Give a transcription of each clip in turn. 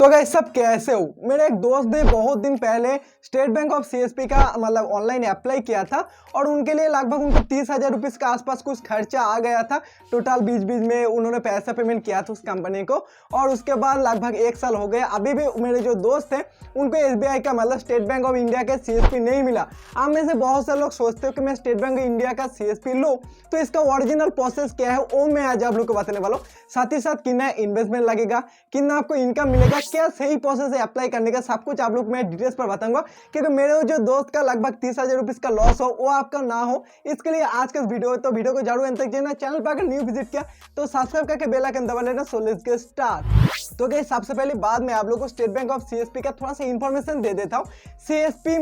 तो गाइस सब कैसे हो। मेरे एक दोस्त ने बहुत दिन पहले स्टेट बैंक ऑफ सीएसपी का ऑनलाइन अप्लाई किया था और उनके लिए लगभग उनको 30,000 रुपये के आसपास कुछ खर्चा आ गया था। टोटल बीच बीच में उन्होंने पैसा पेमेंट किया था उस कंपनी को और उसके बाद लगभग 1 साल हो गया। अभी भी मेरे जो दोस्त हैं उनको एसबीआई का स्टेट बैंक ऑफ इंडिया का सीएसपी नहीं मिला। आप में से बहुत से लोग सोचते हो कि मैं स्टेट बैंक ऑफ इंडिया का सीएसपी लूँ, तो इसका ओरिजिनल प्रोसेस क्या है वो मैं आज आप लोग को बताने वाला हूँ। साथ ही साथ कितना इन्वेस्टमेंट लगेगा, कितना आपको इनकम मिलेगा, क्या सही प्रोसेस है अप्लाई करने का, सब कुछ आप लोग मैं डिटेल्स पर बताऊंगा। क्योंकि मेरे जो दोस्त का लगभग 30,000 रुपये का लॉस हो वो आपका ना हो, इसके लिए आज का वीडियो है। तो वीडियो को जरूर अंत तक देखना। चैनल पर अगर न्यू विजिट किया तो सब्सक्राइब करके बेल आइकन दबा लेना। So let's get start. तो गाइस सबसे पहले बाद में आप लोगों को स्टेट बैंक ऑफ सीएसपी का थोड़ा सा इंफॉर्मेशन दे देता हूँ। सीएसपी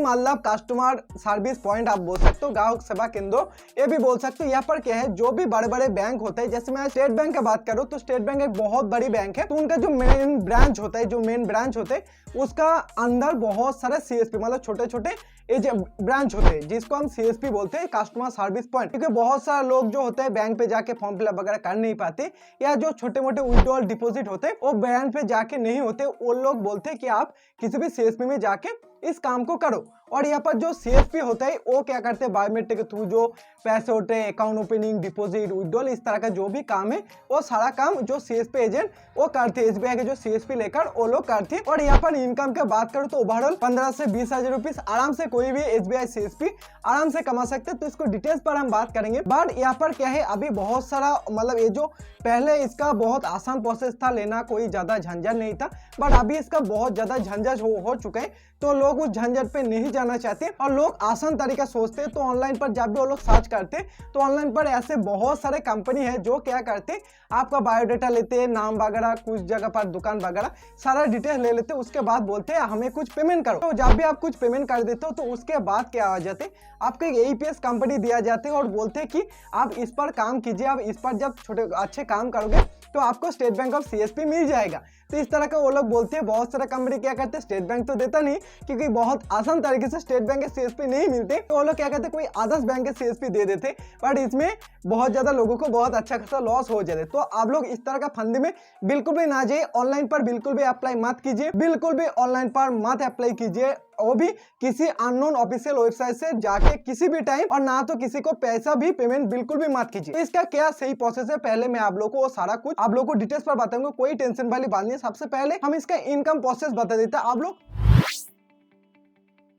कस्टमर सर्विस पॉइंट आप बोल सकते हो, ग्राहक सेवा केंद्र ये भी बोल सकते हो। यहाँ पर क्या है, जो भी बड़े बड़े बैंक होते हैं, जैसे मैं स्टेट बैंक का बात करूँ तो स्टेट बैंक एक बहुत बड़ी बैंक है। तो उनका जो मेन ब्रांच होता है, उसका अंदर बहुत सारे सीएसपी छोटे छोटे ब्रांच होते हैं जिसको हम सीएसपी बोलते हैं, कस्टमर सर्विस पॉइंट। क्योंकि बहुत सारे लोग जो होते हैं बैंक पे जाके फॉर्म फिलअप वगैरह कर नहीं पाते, या जो छोटे मोटे विड्रॉल डिपॉजिट होते हैं वो बैंक पे जाके नहीं होते, वो लोग बोलते हैं कि आप किसी भी सीएसपी में जाके इस काम को करो। और यहाँ पर जो सीएसपी होता है वो क्या करते हैं, बायोमेट्रिक के थ्रू जो पैसे होते हैं, अकाउंट ओपनिंग, डिपॉजिट, विड्रॉल, इस तरह का जो भी काम है वो सारा काम जो सीएसपी एजेंट वो करते हैं। एसबीआई के जो सीएसपी लेकर वो लोग करते हैं। और यहाँ पर इनकम की बात करूँ तो ओवरऑल 15 से 20,000 रुपये आराम से कोई भी एसबीआई सीएसपी आराम से कमा सकते हैं। तो इसको डिटेल्स पर हम बात करेंगे। बट यहाँ पर क्या है, अभी बहुत सारा ये जो पहले इसका बहुत आसान प्रोसेस था, लेना कोई ज्यादा झंझट नहीं था, बट अभी इसका बहुत ज्यादा झंझट हो चुका है। तो लोग उस झंझट पे नहीं जाना चाहते और लोग आसान तरीका सोचते हैं। तो ऑनलाइन पर जब भी वो लोग सर्च करते हैं तो ऑनलाइन पर ऐसे बहुत सारे कंपनी है जो क्या करते हैं, आपका बायोडाटा लेते हैं, नाम वगैरह, कुछ जगह पर दुकान वगैरह सारा डिटेल ले लेते हैं। उसके बाद बोलते हैं हमें कुछ पेमेंट करो। तो जब भी आप कुछ पेमेंट कर देते हो तो उसके बाद क्या आ जाते, आपको एक एईपीएस कंपनी दिया जाते हैं और बोलते हैं कि आप इस पर काम कीजिए, आप इस पर जब छोटे अच्छे काम करोगे तो आपको स्टेट बैंक ऑफ सीएसपी मिल जाएगा। तो इस तरह का वो लोग बोलते हैं। बहुत सारा कंपनी क्या करते हैं, स्टेट बैंक तो देता नहीं क्योंकि बहुत आसान तरीके से स्टेट बैंक के सीएसपी नहीं मिलते, तो वो लोग क्या करते हैं, कोई आदर्श बैंक के सीएसपी दे देते। बट इसमें बहुत ज्यादा लोगों को बहुत अच्छा खासा लॉस हो जाते। तो आप लोग इस तरह का फंदे में बिल्कुल भी ना जाइए। ऑनलाइन पर बिल्कुल भी अप्लाई मत कीजिए, बिल्कुल भी ऑनलाइन पर मत अप्लाई कीजिए, वो भी किसी अननोन ऑफिशियल वेबसाइट से जाके किसी भी टाइम, और ना तो किसी को पैसा भी पेमेंट बिल्कुल भी मत कीजिए। तो इसका क्या सही प्रोसेस है, पहले मैं आप लोगों को सारा कुछ आप लोगों को डिटेल्स पर बताऊंगा, कोई टेंशन वाली बात नहीं है। सबसे पहले हम इसका इनकम प्रोसेस बता देते हैं। आप लोग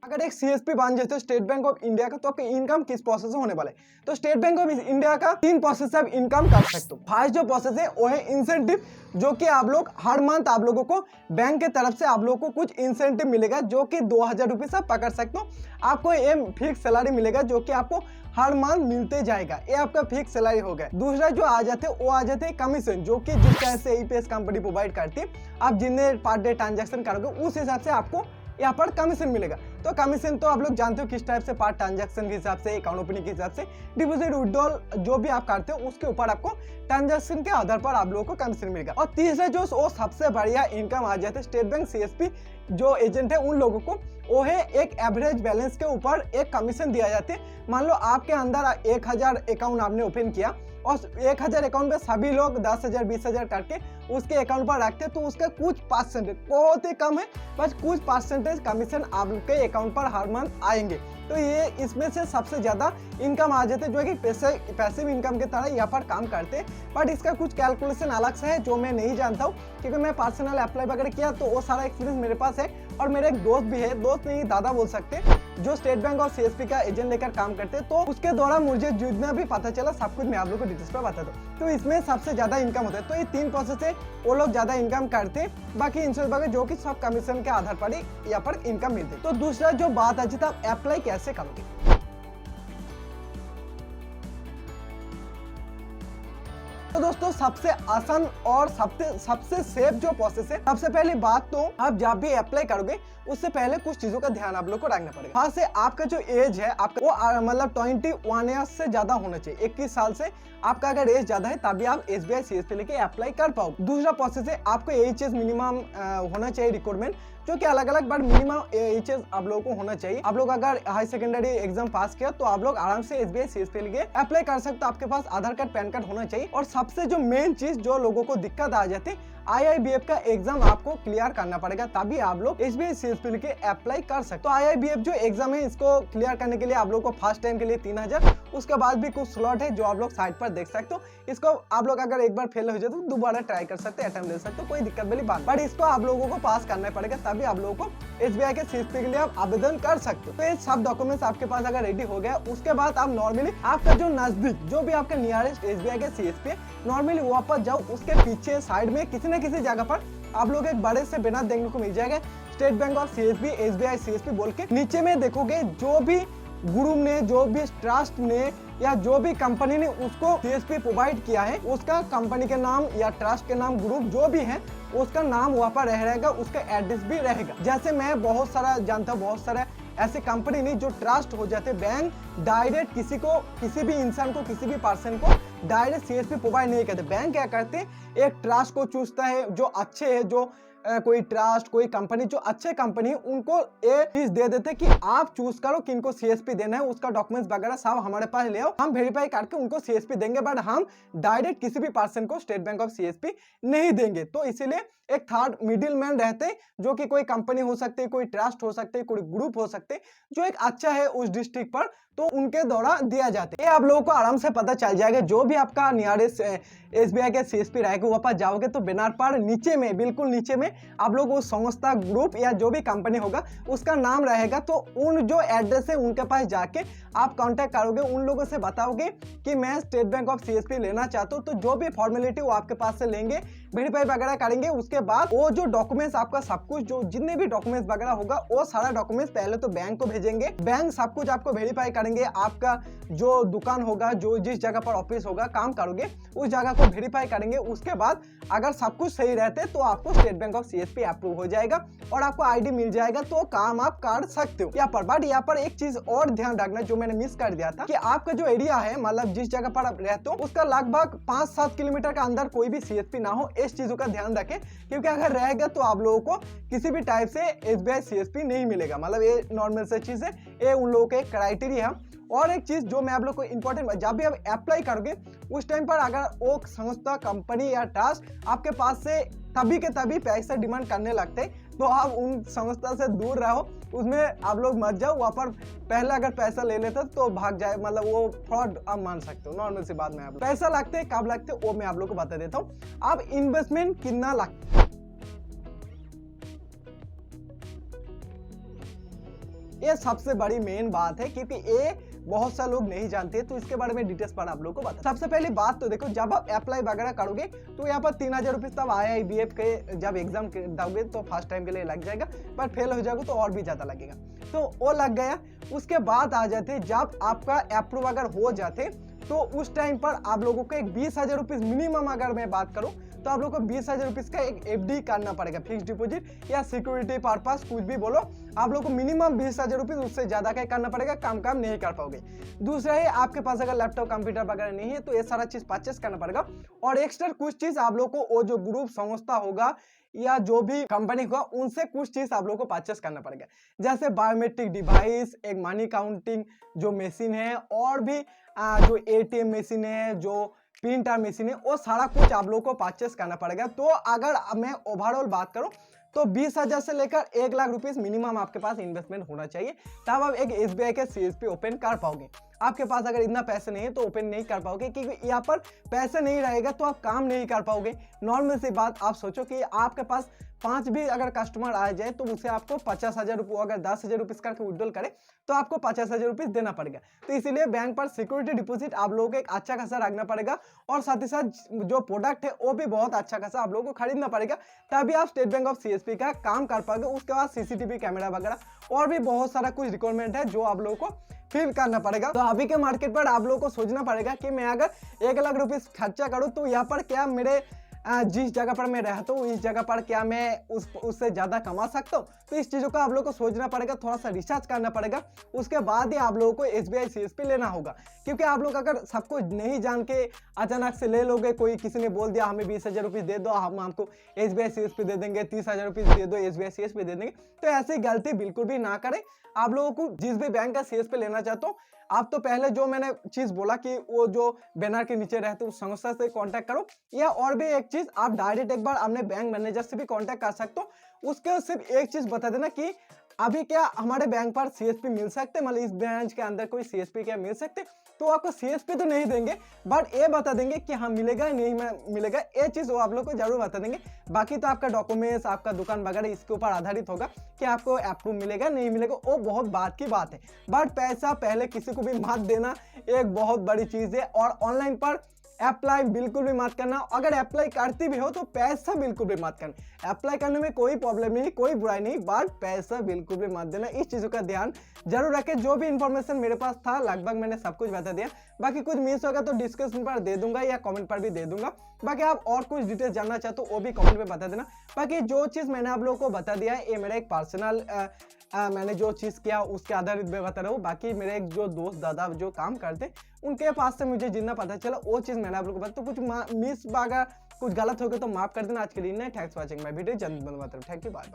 अगर एक सीएसपी बन जाते हो स्टेट बैंक ऑफ इंडिया का, तो आपका इनकम किस प्रोसेस से होने वाला है। तो स्टेट बैंक ऑफ इंडिया का 3 प्रोसेस से आप इनकम कर सकते हो। फर्स्ट जो प्रोसेस है वो है इंसेंटिव, जो कि आप लोग हर मंथ आप लोगों को बैंक के तरफ से आप लोगों को कुछ इंसेंटिव मिलेगा, जो कि 2,000 रुपये से पकड़ सकते हो। आपको ये फिक्स सैलरी मिलेगा जो कि आपको हर मंथ मिलते जाएगा, ये आपका फिक्स सैलरी हो गया। दूसरा जो आ जाते हैं वो आ जाते हैं कमीशन, जो कि जिस तरह से एईपीएस कंपनी प्रोवाइड करती है, आप जितने पर डे ट्रांजेक्शन करोगे उस हिसाब से आपको यहाँ पर कमीशन मिलेगा। तो कमीशन तो आप लोग जानते हो किस टाइप से, पार्ट ट्रांजैक्शन के हिसाब से, अकाउंट ओपनिंग के हिसाब से, डिपॉजिट, विड्रॉल जो भी आप करते हो उसके ऊपर आपको ट्रांजैक्शन के आधार पर आप लोगों को कमीशन मिलेगा। और तीसरा जो वो सबसे बढ़िया इनकम आ जाते हैं स्टेट बैंक सीएसपी जो एजेंट है उन लोगों को, वो है एक एवरेज बैलेंस के ऊपर एक कमीशन दिया जाते हैं। मान लो आपके अंदर 1,000 अकाउंट आपने ओपन किया और 1,000 अकाउंट में सभी लोग 10,000 20,000 करके उसके अकाउंट पर रखते हैं, तो उसका कुछ परसेंटेज, बहुत ही कम है, बस कुछ परसेंटेज कमीशन आपके अकाउंट पर हर मंथ आएंगे। तो ये इसमें से सबसे ज्यादा इनकम आ जाते हैं, जो कि पैसिव इनकम की तरह यहाँ पर काम करते हैं। बट इसका कुछ कैलकुलेशन अलग से है जो मैं नहीं जानता हूँ, क्योंकि मैं पर्सनल अप्लाई वगैरह किया तो वो सारा एक्सपीरियंस मेरे पास है। और मेरे एक दोस्त भी है, दोस्त नहीं दादा बोल सकते हैं, जो स्टेट बैंक और सीएसपी का एजेंट लेकर काम करते हैं। तो उसके द्वारा मुझे जितना भी पता चला सब कुछ मैं आप लोगों को डिटेल्स पर बता दूं। तो इसमें सबसे ज्यादा इनकम होता है। तो ये 3 प्रोसेस से वो लोग ज्यादा इनकम करते हैं, बाकी इंश्योरेंस वगैरह जो कि सब कमीशन के आधार पर ही यहाँ पर इनकम मिलती है। तो दूसरा जो बात आज आप अप्लाई कैसे करोगे। तो दोस्तों सबसे आसान और सबसे सेफ जो प्रोसेस है, सबसे पहली बात तो आप जब भी अप्लाई करोगे उससे पहले कुछ चीजों का ध्यान आप लोग को रखना पड़ेगा। खास से आपका जो एज है आपका वो 21 ईयर्स से ज्यादा होना चाहिए। 21 साल से आपका अगर एज ज्यादा है तभी आप एसबीआई सीएसपी लेके अप्लाई कर पाओगे। दूसरा प्रोसेस है आपको एचएस मिनिमम होना चाहिए रिक्वायरमेंट, जो कि अलग अलग बट मिनिमम एचएस आप लोगों को होना चाहिए। आप लोग अगर हाई सेकेंडरी एग्जाम पास किया तो आप लोग आराम से एसबीआई सीएसपी लेके अप्लाई कर सकते हो। आपके पास आधार कार्ड पैन कार्ड होना चाहिए। और सबसे जो मेन चीज जो लोगों को दिक्कत आ जाती है, IIBF का एग्जाम आपको क्लियर करना पड़ेगा, तभी आप लोग SBI CSP के अप्लाई कर सकते हो। तो IIBF जो एग्जाम है इसको क्लियर करने के लिए आप लोग को फर्स्ट टाइम के लिए 3000, उसके बाद भी कुछ स्लॉट है जो आप लोग साइट पर देख सकते हो। इसको आप लोग अगर एक बार फेल हो जाए तो दोबारा ट्राई कर सकते हैं, अटेम्प्ट ले सकते हो, कोई दिक्कत वाली बात, बट इसको आप लोगों को पास करना पड़ेगा, तभी आप लोगों को SBI के CSP के लिए आप आवेदन कर सकते हो। तो ये सब डॉक्यूमेंट्स आपके पास अगर रेडी हो गया, उसके बाद आप नॉर्मली आपका जो नजदीक जो भी आपका नियरेस्ट SBI के CSP है, नॉर्मली वहाँ पर जाओ, उसके पीछे साइड में किसी न किसी जगह पर आप लोग एक बड़े से बैनर देखने को मिल जाएगा, state bank of CSP SBI CSP बोल के। नीचे में देखोगे जो भी ग्रुप ने, जो भी ट्रस्ट ने या जो भी कंपनी ने उसको CSP प्रोवाइड किया है, उसका कंपनी के नाम या ट्रस्ट के नाम, ग्रुप जो भी है उसका नाम वहाँ पर रहेगा, उसका एड्रेस भी रहेगा। जैसे मैं बहुत सारा जानता हूँ, बहुत सारा ऐसे कंपनी नहीं जो ट्रस्ट हो जाते, बैंक डायरेक्ट किसी को, किसी भी इंसान को, किसी भी पर्सन को डायरेक्ट CSP प्रोवाइड नहीं करते। बैंक क्या करते हैं, एक ट्रस्ट को चूजता है जो अच्छे है, जो कोई ट्रस्ट, कोई कंपनी जो अच्छे कंपनी, उनको ये चीज दे देते कि आप चूज करो कि इनको CSP देना है, उसका डॉक्यूमेंट्स वगैरह सब हमारे पास ले आओ, हम वेरीफाई करके उनको CSP देंगे, बट हम डायरेक्ट किसी भी पर्सन को स्टेट बैंक ऑफ CSP नहीं देंगे। तो इसीलिए एक थर्ड मिडिल मैन रहते हैं, जो कि कोई कंपनी हो सकती है, कोई ट्रस्ट हो सकते है, कोई ग्रुप हो सकते हैं, जो एक अच्छा है उस डिस्ट्रिक्ट पर, तो उनके द्वारा दिया जाता है। ये आप लोगों को आराम से पता चल जाएगा। जो भी आपका नियरेस्ट SBI के CSP रहेगा, वहाँ पर जाओगे तो बैनर पर नीचे में, बिल्कुल नीचे में आप लोग उस संस्था, ग्रुप या जो भी कंपनी होगा उसका नाम रहेगा। तो उन जो एड्रेस है उनके पास जाके आप कांटेक्ट करोगे, उन लोगों से बताओगे कि मैं स्टेट बैंक ऑफ CSP लेना चाहता हूँ, तो जो भी फॉर्मेलिटी वो आपके पास से लेंगे, वेरीफाई वगैरह करेंगे। उसके बाद वो जो डॉक्यूमेंट्स आपका सब कुछ, जो जितने भी डॉक्यूमेंट्स वगैरह होगा, वो सारा डॉक्यूमेंट्स पहले तो बैंक को भेजेंगे, बैंक सब कुछ आपको वेरीफाई करेंगे। आपका जो दुकान होगा, जो जिस जगह पर ऑफिस होगा, काम करोगे, उस जगह को वेरीफाई करेंगे। उसके बाद अगर सब कुछ सही रहते तो आपको state bank of CSP approve हो जाएगा और आपको ID मिल जाएगा, तो काम आप कर सकते हो यहाँ पर। बट यहाँ पर एक चीज और ध्यान रखना जो मैंने मिस कर दिया था, कि आपका जो एरिया है, मतलब जिस जगह पर आप रहते हो, उसका लगभग 5-7 किलोमीटर के अंदर कोई भी CSP ना हो, इस चीजों का ध्यान रखें, क्योंकि अगर रहेगा तो आप लोगों को किसी भी टाइप से SBI CSP नहीं मिलेगा। मतलब ये नॉर्मल से चीज है, ये उन लोगों के क्राइटेरिया है। और एक चीज जो मैं आप लोग को इंपॉर्टेंट, जब भी आप अप्लाई करोगे उस टाइम पर अगर वो संस्था, कंपनी या ट्रस्ट आपके पास से तभी के तभी पैसा डिमांड करने लगते, तो आप उन संस्था से दूर रहो, उसमें आप लोग मत जाओ। वहाँ पर पहले अगर पैसा ले लेते तो भाग जाए, मतलब वो फ्रॉड आप मान सकते हो। नॉर्मल सी बात में आप पैसा लगते हैं, कब लगते वो मैं आप लोग को बता देता हूँ। आप इन्वेस्टमेंट कितना लगता है, ये सबसे बड़ी मेन बात है, क्योंकि ये बहुत सारे लोग नहीं जानते, तो इसके बारे में डिटेल्स पर आप लोग को बता। सबसे पहली बात तो देखो, जब आप अप्लाई वगैरह करोगे तो यहाँ पर 3000 रुपये तब IIBF के जब एग्जाम दोगे तो फर्स्ट टाइम के लिए लग जाएगा, पर फेल हो जाओगे तो और भी ज्यादा लगेगा, तो वो लग गया। उसके बाद आ जाते, जब आपका अप्रूव अगर हो जाते तो उस टाइम पर आप लोगों को एक 20,000 रुपये मिनिमम, अगर मैं बात करूं तो आप लोगों को 20,000 रुपये का एक FD करना पड़ेगा, फिक्स डिपॉजिट या सिक्योरिटी पर्पस, कुछ भी बोलो, आप लोगों को मिनिमम 20,000 रुपये, उससे ज्यादा का करना पड़ेगा, काम नहीं कर पाओगे। दूसरा है, आपके पास अगर लैपटॉप, कंप्यूटर वगैरह नहीं है तो ये सारा चीज परचेस करना पड़ेगा। और एक्स्ट्रा कुछ चीज आप लोग को, वो जो ग्रुप, संस्था होगा या जो भी कंपनी होगा, उनसे कुछ चीज आप लोग को परचेस करना पड़ेगा, जैसे बायोमेट्रिक डिवाइस, एक मनी काउंटिंग जो मशीन है, और भी जो ATM मशीन है, जो प्रिंटर मशीन है, वो सारा कुछ आप लोग को परचेस करना पड़ेगा। तो अगर मैं ओवरऑल बात करूं तो 20,000 से लेकर 1 लाख रुपीस मिनिमम आपके पास इन्वेस्टमेंट होना चाहिए, तब आप एक SBI के CSP ओपन कर पाओगे। आपके पास अगर इतना पैसे नहीं है तो ओपन नहीं कर पाओगे, क्योंकि यहाँ पर पैसे नहीं रहेगा तो आप काम नहीं कर पाओगे। नॉर्मल सी बात, आप सोचो कि आपके पास 5 भी अगर कस्टमर आ जाए तो उसे आपको 50,000 रुपये, अगर 10,000 रुपये करके विड्रॉल करे तो आपको 50,000 रुपये देना पड़ेगा। तो इसीलिए बैंक पर सिक्योरिटी डिपॉजिट आप लोगों को एक अच्छा खासा रखना पड़ेगा, और साथ ही साथ जो प्रोडक्ट है वो भी बहुत अच्छा खासा आप लोगों को खरीदना पड़ेगा, तभी आप स्टेट बैंक ऑफ CSP का काम कर पाओगे। उसके बाद CCTV कैमरा वगैरह और भी बहुत सारा कुछ रिक्वायरमेंट है जो आप लोगों को फिल करना पड़ेगा। तो अभी के मार्केट पर आप लोगों को सोचना पड़ेगा कि मैं अगर 1 लाख रुपए खर्चा करूं तो यहाँ पर क्या मेरे जिस जगह पर मैं रहता हूँ इस जगह पर क्या मैं उससे ज्यादा कमा सकता हूँ। तो इस चीजों का आप लोगों को सोचना पड़ेगा, थोड़ा सा रिसर्च करना पड़ेगा, उसके बाद ही आप लोगों को SBI CSP लेना होगा। क्योंकि आप लोग अगर सब कुछ नहीं जान के अचानक से ले लोगे, कोई किसी ने बोल दिया हमें 20,000 रुपये दे दो, हम आपको SBI CSP दे देंगे, 30,000 रुपये दे दो SBI CSP दे देंगे, तो ऐसी गलती बिल्कुल भी ना करें। आप लोगों को जिस भी बैंक का CSP लेना चाहते हो आप तो पहले जो मैंने चीज़ बोला कि वो जो बैनर के नीचे रहते उस संस्था से कांटेक्ट करो, या और भी एक चीज़ आप डायरेक्ट एक बार अपने बैंक मैनेजर से भी कांटेक्ट कर सकते हो। उसके सिर्फ एक चीज़ बता देना कि अभी क्या हमारे बैंक पर सीएसपी मिल सकते, मतलब इस ब्रांच के अंदर कोई सीएसपी क्या मिल सकते, तो आपको सीएसपी तो नहीं देंगे बट ये बता देंगे कि हाँ मिलेगा नहीं मिलेगा, ये चीज़ वो आप लोग को जरूर बता देंगे। बाकी तो आपका डॉक्यूमेंट्स, आपका दुकान वगैरह इसके ऊपर आधारित होगा कि आपको अप्रूव मिलेगा नहीं मिलेगा, वो बहुत बात की बात है। बट पैसा पहले किसी को भी मत देना, एक बहुत बड़ी चीज़ है। और ऑनलाइन पर अप्लाई बिल्कुल भी मत करना, अगर अप्लाई करती भी हो तो पैसा बिल्कुल भी मत करना। अप्लाई करने में कोई प्रॉब्लम नहीं, कोई बुराई नहीं, बट पैसा बिल्कुल भी मत देना। इस चीज़ों का ध्यान जरूर रखें। जो भी इंफॉर्मेशन मेरे पास था लगभग मैंने सब कुछ बता दिया, बाकी कुछ मिस होगा तो डिस्क्रिप्शन पर दे दूंगा या कमेंट पर भी दे दूंगा। बाकी आप और कुछ डिटेल्स जानना चाहते हो वो भी कमेंट में बता देना। बाकी जो चीज़ मैंने आप लोगों को बता दिया है ये मेरा एक पर्सनल मैंने जो चीज़ किया उसके आधारित मैं बता रहा हूँ। बाकी मेरे एक जो दोस्त दादा जो काम करते उनके पास से मुझे जितना पता चला वो चीज़ मैंने आप लोगों को बता, तो कुछ मिस अगर कुछ गलत हो गया तो माफ कर देना। आज के लिए नहीं, thanks for watching my video. जल्द बंद, थैंक यू, बाय बाय।